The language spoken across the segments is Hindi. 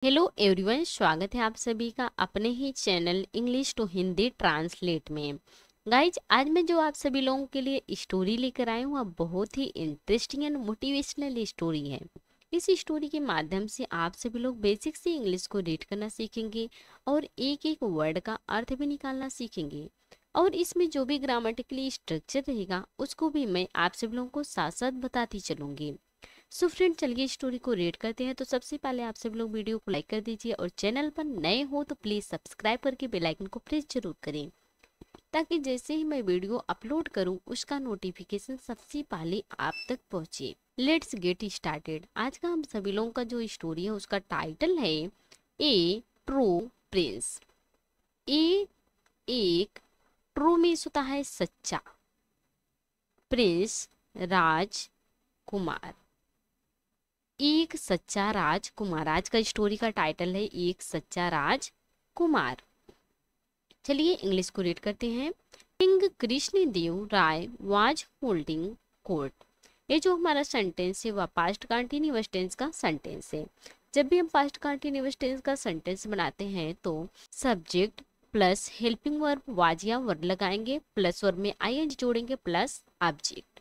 हेलो एवरीवन, स्वागत है आप सभी का अपने ही channel English to Hindi translate में। गाइज, आज मैं जो आप सभी लोगों के लिए स्टोरी लेकर आई हूँ, वह बहुत ही इंटरेस्टिंग एंड मोटिवेशनल स्टोरी है। इस स्टोरी के माध्यम से आप सभी लोग बेसिक से इंग्लिश को रीड करना सीखेंगे और एक एक वर्ड का अर्थ भी निकालना सीखेंगे। और इसमें जो भी ग्रामेटिकली स्ट्रक्चर रहेगा उसको भी मैं आप सभी लोगों को साथ साथ बताती चलूंगी। सो फ्रेंड, चलिए स्टोरी को रीड करते हैं। तो सबसे पहले आप सब लोग वीडियो को लाइक कर दीजिए और चैनल पर नए हो तो प्लीज सब्सक्राइब करके बेल आइकन को प्रेस जरूर करें, ताकि जैसे ही मैं वीडियो अपलोड करूं उसका नोटिफिकेशन सबसे पहले आप तक पहुंचे। Let's get started. आज का हम सभी लोगों का जो स्टोरी है उसका टाइटल है ए ट्रू प्रिंस। ए एक ट्रू मीन्स होता है सच्चा, प्रिंस राजकुमार, एक सच्चा राजकुमार। आज का स्टोरी का टाइटल है एक सच्चा राजकुमार। चलिए इंग्लिश को रीड करते हैं। King Krishnadeva Raya was holding court. ये जो हमारा सेंटेंस है वह पास्ट कंटिन्यूअस टेंस का सेंटेंस है। जब भी हम पास्ट कंटिन्यूअस टेंस का सेंटेंस बनाते हैं तो subject plus helping verb was या वर्ड लगाएंगे, प्लस वर्ब में आईएनजी जोड़ेंगे, plus object.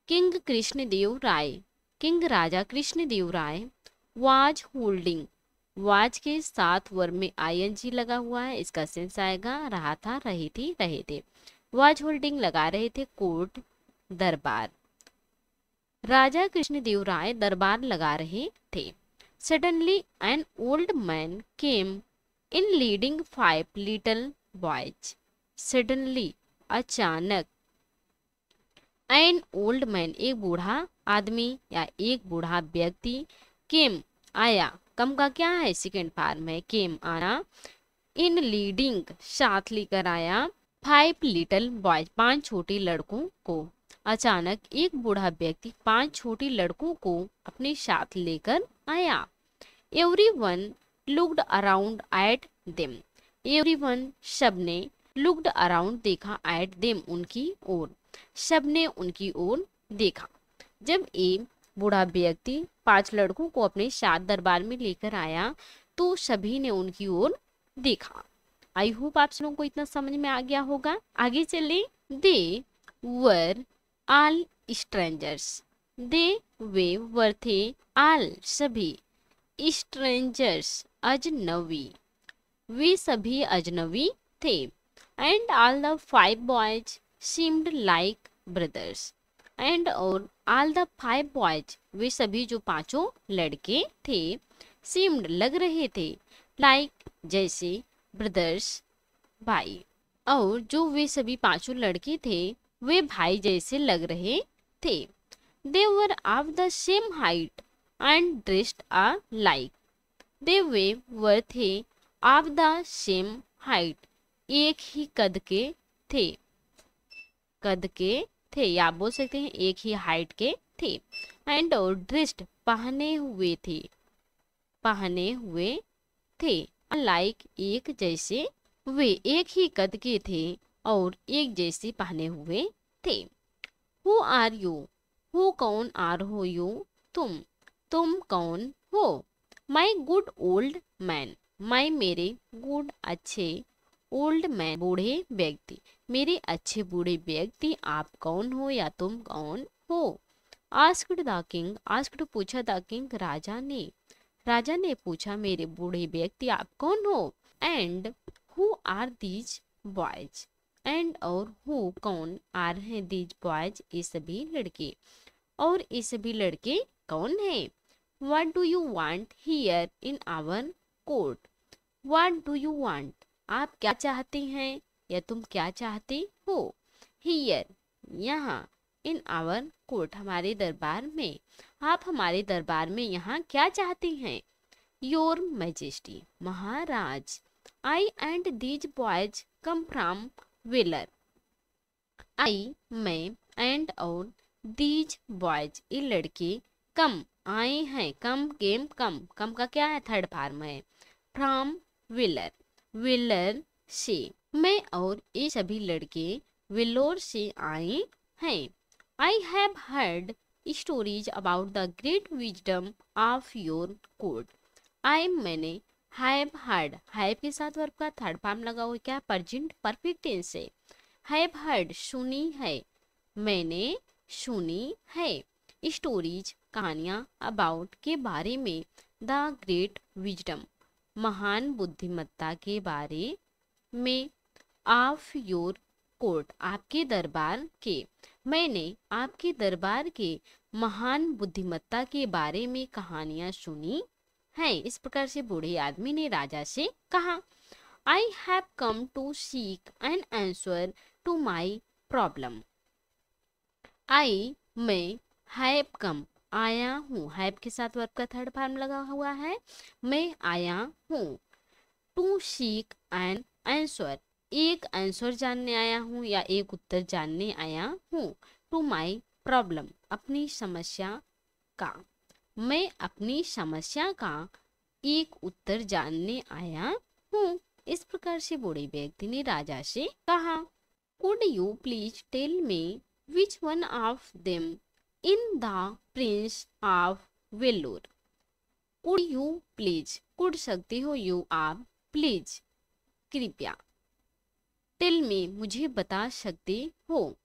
King Krishnadeva Raya, king राजा Krishnadeva Raya was holding, was के साथ वर्ब में आईएनजी लगा हुआ है, इसका सेंस आएगा रहा था, रही थी, रहे थे। वाज होल्डिंग लगा रहे थे कोर्ट, दरबार। राजा कृष्णदेव राय दरबार लगा रहे थे। Suddenly an old man came in leading 5 little boys. Suddenly अचानक, एन ओल्ड मैन एक बूढ़ा आदमी या एक बूढ़ा व्यक्ति, केम आया, कम का क्या है सेकेंड फॉर्म है, केम आना, इन लीडिंग साथ लेकर आया, 5 लिटिल बॉयज 5 छोटे लड़कों को। अचानक एक बूढ़ा व्यक्ति 5 छोटे लड़कों को अपने साथ लेकर आया। Everyone looked around at them. Everyone सबने, लुक्ड अराउंड देखा, एट देम उनकी ओर, सबने उनकी ओर देखा। जब एक बूढ़ा व्यक्ति 5 लड़कों को अपने साथ दरबार में लेकर आया तो सभी ने उनकी ओर देखा। आई होप आप लोगों को इतना समझ में आ गया होगा। आगे चले। दे वर ऑल स्ट्रेंजर्स। दे वे वर थे, ऑल सभी, स्ट्रेंजर्स अजनबी, वे सभी अजनबी थे। And all the 5 boys seemed like brothers. And और ऑल द 5 बॉयज, वे सभी जो 5 लड़के थे, सीम्ड लग रहे थे, लाइक जैसे, ब्रदर्स भाई, और जो वे सभी 5 लड़के थे वे भाई जैसे लग रहे थे। They were of the same height and dressed like. They वे वर थे ऑफ द सेम हाइट, एक ही कद के थे, कद के थे, या बोल सकते हैं एक ही हाइट के थे। एंड और ड्रेस्ड पहने हुए थे, पहने हुए थे, लाइक एक जैसे, वे एक ही कद के थे और एक जैसे पहने हुए थे। हु आर यू, हु कौन, आर हो यू तुम कौन हो। माई गुड ओल्ड मैन, माई मेरे, गुड अच्छे, ओल्ड मैन बूढ़े व्यक्ति, मेरे अच्छे बूढ़े व्यक्ति, आप कौन हो या तुम कौन हो। आस्क्ड द किंग, आस्क्ड पूछा, द किंग राजा ने पूछा, मेरे बूढ़े व्यक्ति आप कौन हो। And who are these boys, and और हु कौन, आर हैं दीज बॉयज ये सभी लड़के, और ये सभी लड़के कौन है। What do you want here in our court? What do you want? आप क्या चाहते हैं या तुम क्या चाहते हो। Here यहाँ, in our court हमारे दरबार में, आप हमारे दरबार में यहाँ क्या चाहते हैं। Your Majesty Maharaj, I and these boys come from Velar। I मैं, and और these boys ये लड़के, कम आए हैं, कम केम कम, कम का क्या है थर्ड फॉर्म है, फ्रॉम विलर, विलर से, मैं और ये सभी लड़के विलोर से आए हैं। I have heard stories about the great wisdom of your court. I मैंने, हैव हर्ड, हैव के साथ वर्ब का थर्ड फॉर्म लगा हुआ क्या, प्रेजेंट परफेक्ट टेंस से। हैव हर्ड सुनी है, मैंने सुनी है। स्टोरीज कहानियां, अबाउट के बारे में, द ग्रेट विजडम महान बुद्धिमत्ता के बारे में, ऑफ योर कोर्ट आपके दरबार के, मैंने आपके दरबार के महान बुद्धिमत्ता के बारे में कहानियां सुनी है। इस प्रकार से बूढ़े आदमी ने राजा से कहा, I have come to seek an answer to my problem. I मैं, हैव कम आया हूँ, हैव के साथ वर्ब का थर्ड फॉर्म लगा हुआ है, मैं आया हूँ। टू सीक एन आंसर एक आंसर जानने आया हूँ या एक उत्तर जानने आया हूँ। टू माई प्रॉब्लम अपनी समस्या का, मैं अपनी समस्या का एक उत्तर जानने आया हूँ। इस प्रकार से बूढ़े व्यक्ति ने राजा से कहा, could you please tell me which one of them in the prince of Vellore. Could you please, could सकते हो, यू आप, प्लीज कृपया, टेल मी मुझे बता सकते हो,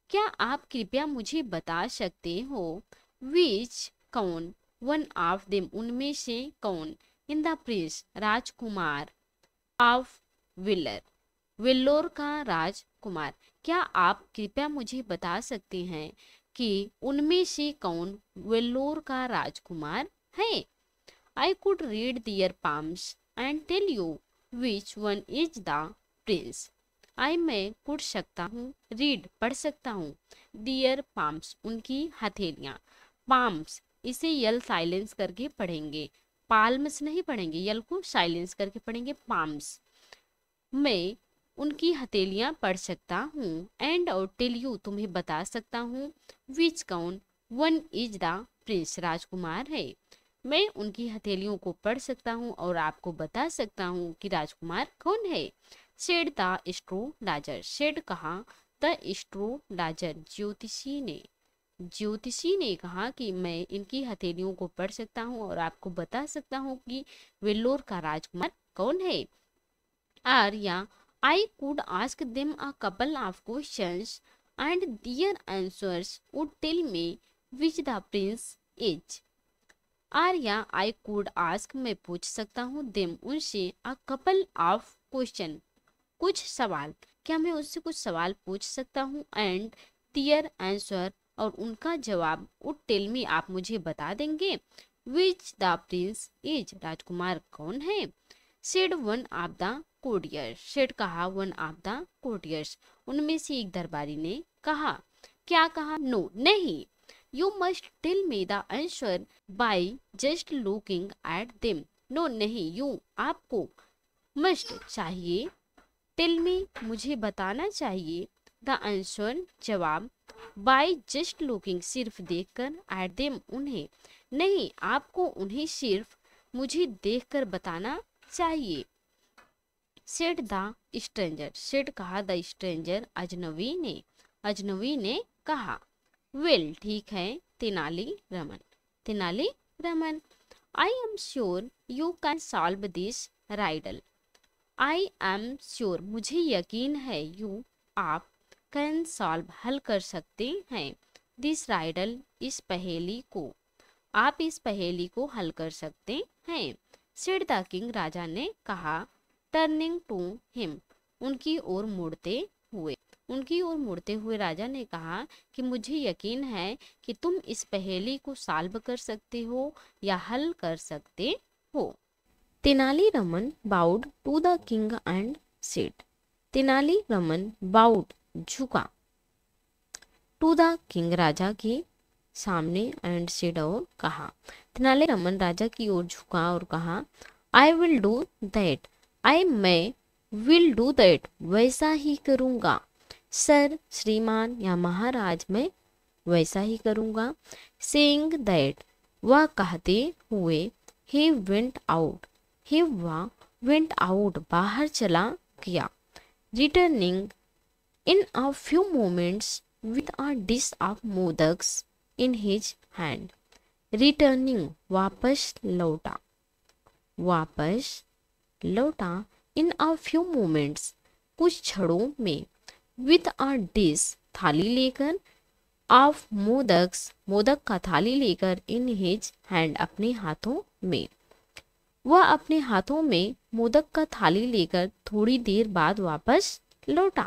क्या आप कृपया मुझे बता सकते हो, विच कौन, वन ऑफ देम उनमें से कौन, इन the Prince Rajkumar, of wheeler Vellore का राजकुमार, क्या आप कृपया मुझे बता सकते हैं कि उनमें से कौन वेल्लोर का राजकुमार है। I could read their palms and tell you which one is the prince. I मैं कुड सकता हूँ, रीड पढ़ सकता हूँ, दियर पाम्स उनकी हथेलियाँ, पाम्स इसे यल साइलेंस करके पढ़ेंगे, पाल्म्स नहीं पढ़ेंगे, यल को साइलेंस करके पढ़ेंगे पाम्स। मैं उनकी हथेलियाँ पढ़ सकता हूँ, एंड और टेल यू तुम्हें बता सकता हूँ, विच कौन, वन इज द प्रिंस राजकुमार है। मैं उनकी हथेलियों को पढ़ सकता हूँ और आपको बता सकता हूँ कि राजकुमार कौन है। सेड द एस्ट्रोलॉजर, सेड कहा, द एस्ट्रोलॉजर ज्योतिषी ने कहा कि मैं इनकी हथेलियों को पढ़ सकता हूँ और आपको बता सकता हूँ कि वेल्लोर का राजकुमार कौन है। Arya, I could ask them a couple of questions and their answers would tell me which the prince is. Arya, I could ask मैं पूछ सकता हूँ, देम उनसे, अ कपल ऑफ क्वेश्चन कुछ सवाल, क्या मैं उससे कुछ सवाल पूछ सकता हूँ, एंड देयर आंसर और उनका जवाब, वुड टेल मी आप मुझे बता देंगे, विच द प्रिंस इज राजकुमार कौन है। Said one of the couriers, said कहा, वन ऑफ द कोरियर्स उनमें से एक दरबारी ने कहा, क्या कहा, नो नहीं, you must tell me the answer by just looking at them. No नहीं, यू आपको, मस्ट चाहिए, टेल मी मुझे बताना चाहिए, द आंसर जवाब, बाय जस्ट लुकिंग सिर्फ देखकर, एट देम उन्हें, नहीं आपको उन्हें सिर्फ मुझे देखकर बताना चाहिए। सेड द स्ट्रेंजर, सेड कहा, द स्ट्रेंजर अजनबी ने कहा। वेल ठीक है, Tenali Raman, I am sure you can solve this Rydal. I am sure मुझे यकीन है, यू आप, कैन सॉल्व हल कर सकते हैं, दिस राइडल इस पहेली को, आप इस पहेली को हल कर सकते हैं। सेड द किंग राजा ने कहा, टर्निंग टू हिम उनकी ओर मुड़ते हुए राजा ने कहा कि मुझे यकीन है कि तुम इस पहेली को सॉल्व कर सकते हो या हल कर सकते हो। Tenaliraman bowed to the king and said, Tenaliraman bowed झुका, टू द किंग राजा के सामने, एंड सेड और कहा, तेनालीरामन राजा की ओर झुका और कहा, आई विल डू दैट, आई मैं विल डू दैट वैसा ही करूँगा, सर श्रीमान या महाराज मैं वैसा ही करूँगा। सेइंग दैट वह कहते हुए, ही वेंट आउट, ही वह वेंट आउट बाहर चला गया, returning in a few moments with a dish of modaks in his hand, returning वापस लौटा, वापस लौटा इन अ फ्यू मोमेंट्स, कुछ क्षणों में, विद अ डिश, थाली लेकर, ऑफ मोदक्स, मोदक का थाली लेकर, इन हिज हैंड, अपने हाथों में। वह अपने हाथों में मोदक का थाली लेकर थोड़ी देर बाद वापस लौटा।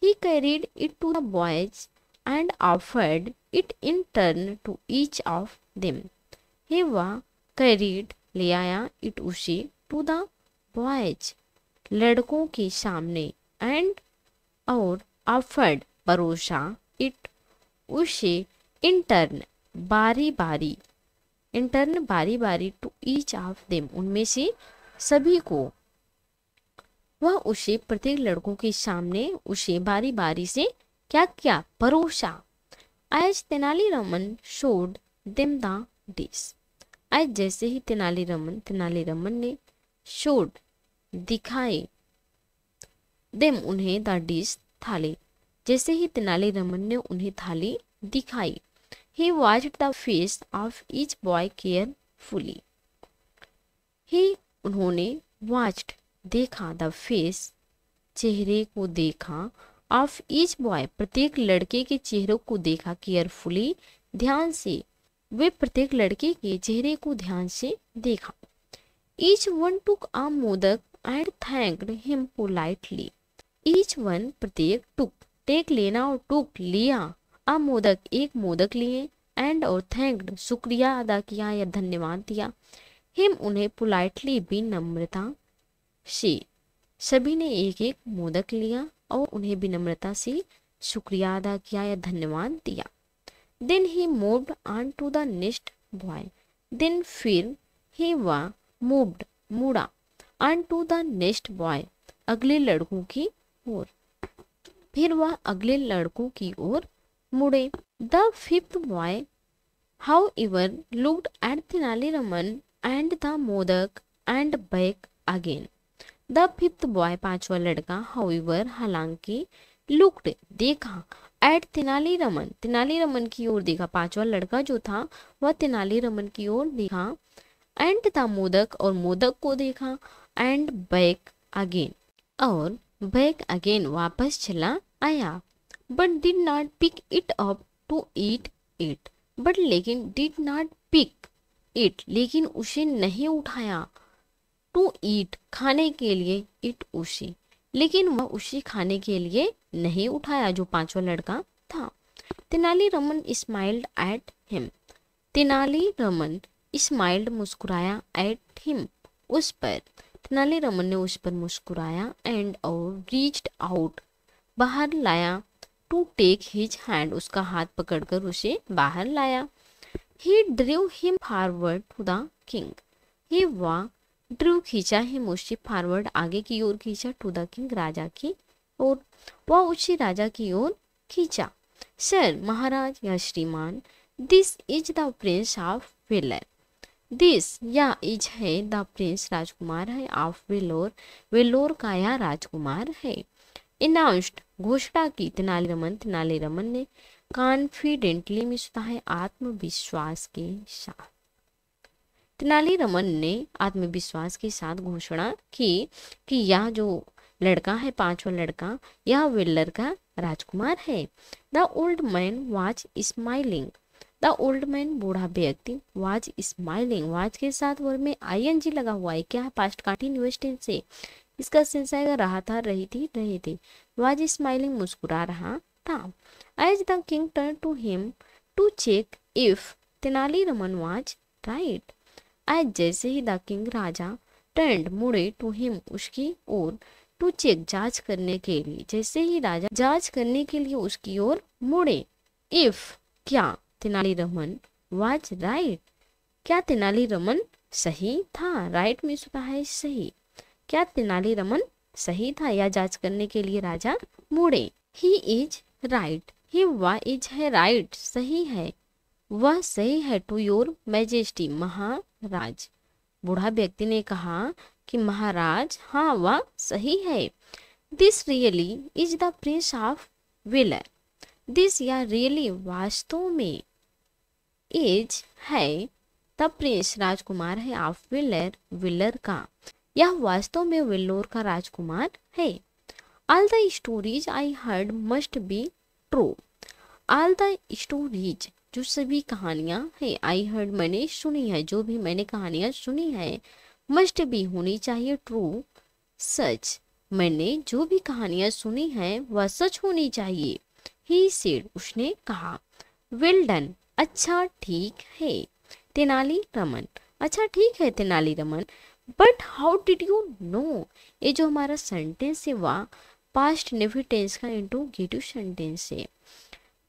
He carried it to the boys and offered it in turn to each of them. He वह carried ले आया it उसे to the boys लड़कों के सामने and और offered परोसा it उसे in turn बारी बारी इंटर्न बारी बारी टू ईच ऑफ देम उनमें से सभी को। वह उसे प्रत्येक लड़कों के सामने उसे बारी बारी से क्या किया, परोसा। आज Tenali Raman showed them the dish, आज जैसे ही तेनालीरामन ने शोड दिखाए, देम उन्हें द डिश थाली, जैसे ही तेनालीरामन ने उन्हें थाली दिखाई। He watched the face of each boy carefully. उन्होंने watched देखा, the face चेहरे को देखा, of each boy प्रत्येक लड़के के चेहरे को देखा, carefully ध्यान से, वे प्रत्येक लड़के के चेहरे को ध्यान से देखा। Each one took a modak and thanked him politely. Each one प्रत्येक took टेक लेना और took लिया, आ मोदक एक मोदक लिए, एंड और थैंक्ड शुक्रिया अदा किया या धन्यवाद दिया, हिम उन्हें पोलाइटली भी नम्रता से, सभी ने एक एक मोदक लिया और उन्हें विनम्रता से शुक्रिया अदा किया या धन्यवाद दिया। Then he moved on to the next boy, then फिर ही वह मूव्ड मुड़ा, on to the next boy अगले लड़कों की ओर, फिर वह अगले लड़कों की ओर मुड़े। The fifth boy, however, looked at Tenali-Raman and the modak and back again. The fifth boy, पांचवा लड़का, however, हालांकि, looked देखा, at तेनालीरामन, तेनालीरामन की ओर देखा, पांचवा लड़का जो था वह तेनालीरामन की ओर देखा, and the मोदक और मोदक को देखा, and back again और back again वापस चला आया, but did not pick it up to eat it, but लेकिन did not pick it लेकिन उसे नहीं उठाया, to eat खाने के लिए, it उसे, लेकिन वह उसे खाने के लिए नहीं उठाया जो पांचवा लड़का था। Tenali Raman smiled at him, Tenali Raman smiled मुस्कुराया, एट हिम उस पर, तेनालीरामन ने उस पर मुस्कुराया, एंड और रीच्ड आउट बाहर लाया, टू टेक हिज हैंड उसका हाथ पकड़कर उसे बाहर लाया। He drew him forward to the king, he वह ड्रू खींचा हिम उसे फॉरवर्ड आगे की ओर खींचा, टू द किंग राजा की ओर, वह उसे राजा की ओर खींचा। सर महाराज या श्रीमान, this is the prince of velar, this या इज है द प्रिंस राजकुमार है, ऑफ वेलोर वेलोर का यह राजकुमार है। अनाउंस्ड घोषणा की तेनालीरामन ने, कॉन्फिडेंटली मिलता है आत्मविश्वास के साथ, तेनालीरामन ने आत्मविश्वास के साथ घोषणा की कि यह जो लड़का है पांचवा लड़का यह वेल्लर का राजकुमार है। The old man was smiling, the old man बूढ़ा व्यक्ति, वाज स्माइलिंग वाज के साथ वर्ब में आईएनजी लगा हुआ है, क्या है पास्ट कंटिन्यूअस टेंस से, इसका सेंस आएगा रहा था, रही थी, रहे थे। वाज स्माइलिंग मुस्कुरा रहा था। As the king turn to him to check if Tenaliraman was right, आज जैसे ही द किंग राजा टर्न मुड़े टू हिम उसकी ओर, टू चेक जांच करने के लिए, जैसे ही राजा जांच करने के लिए उसकी ओर मुड़े, इफ क्या तेनालीरामन वाज राइट, क्या तेनालीरामन सही था, राइट में होता है सही, क्या तेनालीरामन सही था या जांच करने के लिए राजा मुड़े। ही इज राइट, ही वह इज है राइट सही है, वह सही है, टू योर मैजेस्टी महाराज, बूढ़ा व्यक्ति ने कहा कि महाराज हाँ वह सही है। This really is the prince of velar, this या रियली वास्तव में, इज है द प्रिंस राजकुमार है ऑफ वेल्लोर, वेल्लोर का, यह वास्तव में वेल्लोर का राजकुमार है। All the stories I heard must be true, all the stories जो सभी कहानियां हैं, आई हर्ड मैंने सुनी है, जो भी मैंने कहानियां सुनी है, मस्ट बी होनी चाहिए, ट्रू सच मैंने जो भी कहानियां सुनी है वह सच होनी चाहिए। ही सेड उसने कहा, वेल डन अच्छा ठीक है, तेनाली रमन अच्छा ठीक है Tenali Raman, but how did you know, ये जो हमारा सेंटेंस है वह पास्ट नेगेटिव टेंस का इंट्रोगेटिव सेंटेंस है।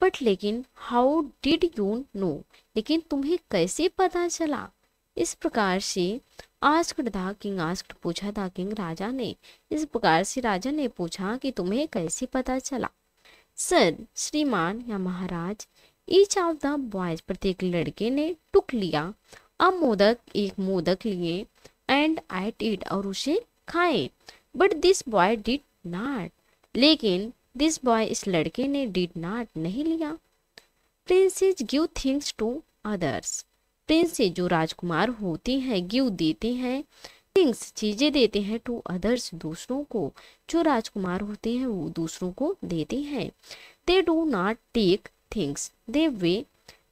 बट लेकिन हाउ डिड यू नो, लेकिन तुम्हें कैसे पता चला, इस प्रकार से आस्क्ड द किंग, आस्क्ड पूछा द किंग राजा ने, इस प्रकार से राजा ने पूछा कि तुम्हें कैसे पता चला। सर श्रीमान या महाराज, ईच ऑफ द बॉयज प्रत्येक लड़के ने टुक लिया, अब मोदक एक मोदक लिए, एंड एट इट और उसे खाए, but this boy did not, लेकिन दिस बॉय इस लड़के ने डिड नॉट नहीं लिया। Princes give things to others, princes जो राजकुमार होती हैं गिव देते हैं, थिंग्स चीजें देते हैं, टू अदर्स दूसरों को, जो राजकुमार होते हैं वो दूसरों को देते हैं। They do not take things, they वे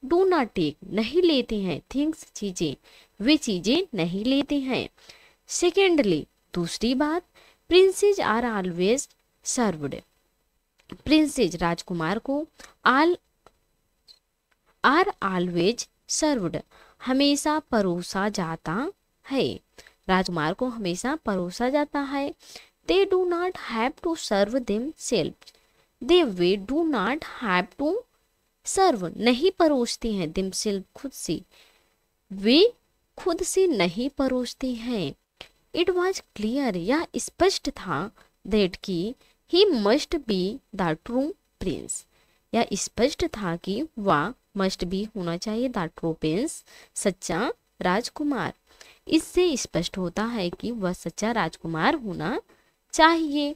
डू नॉट टेक नहीं लेते हैं, थिंग्स चीजें, वे चीजें नहीं लेते हैं। सेकेंडली दूसरी बात, princes are always served, princes राजकुमार को आर ऑलवेज सर्व्ड हमेशा परोसा जाता है, राजकुमार को हमेशा परोसा जाता है। They do not have to serve themselves, they वे do not have to serve नहीं परोसते हैं, देम सेल्फ खुद से, वे खुद से नहीं परोसते हैं। इट वॉज क्लियर यह स्पष्ट था, दैट की he must be the true Prince, यह स्पष्ट था कि वह मस्ट बी होना चाहिए द ट्रू प्रिंस सच्चा राजकुमार, इससे स्पष्ट होता है कि वह सच्चा राजकुमार होना चाहिए।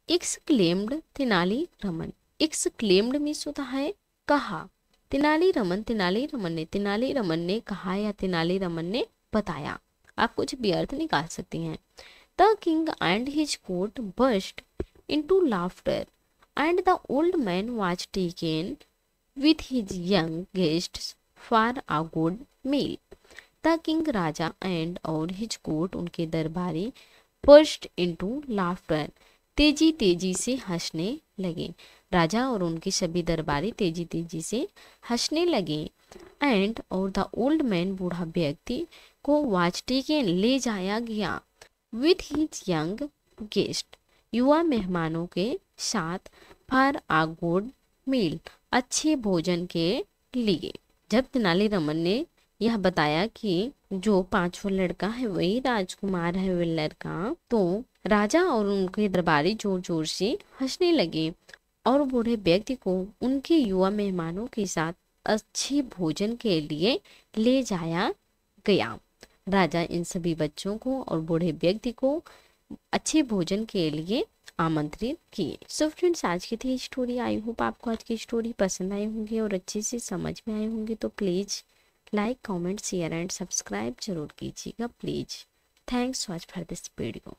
Exclaimed Tenali Raman, exclaimed means होता है कहा, तेनाली रमन ने कहा या तेनाली रमन ने बताया, आप कुछ भी अर्थ निकाल सकते हैं। The king and his court burst into laughter and the old man was taken with his young guests for a good meal. The king राजा एंड और हिज कोर्ट उनके दरबारी बर्स्ट इनटू लाफ्टर तेजी तेजी से हंसने लगे, राजा और उनके सभी दरबारी तेजी तेजी से हंसने लगे। एंड और द ओल्ड मैन बूढ़ा व्यक्ति को वाच टेकन ले जाया गया, विथ हिज यंग गेस्ट युवा मेहमानों के साथ, फॉर अ गुड मील अच्छे भोजन के लिए। जब तेनाली रमन ने यह बताया कि जो पांचवा लड़का है वही राजकुमार है वेल्लोर का, तो राजा और उनके दरबारी जोर जोर से हंसने लगे और बूढ़े व्यक्ति को उनके युवा मेहमानों के साथ अच्छे भोजन के लिए ले जाया गया। राजा इन सभी बच्चों को और बूढ़े व्यक्ति को अच्छे भोजन के लिए आमंत्रित किए। सो फ्रेंड्स, आज की थी स्टोरी। आई होप आपको आज की स्टोरी पसंद आई होंगी और अच्छे से समझ में आई होंगी। तो please like, comment, share and subscribe जरूर कीजिएगा please. Thanks watch for this video.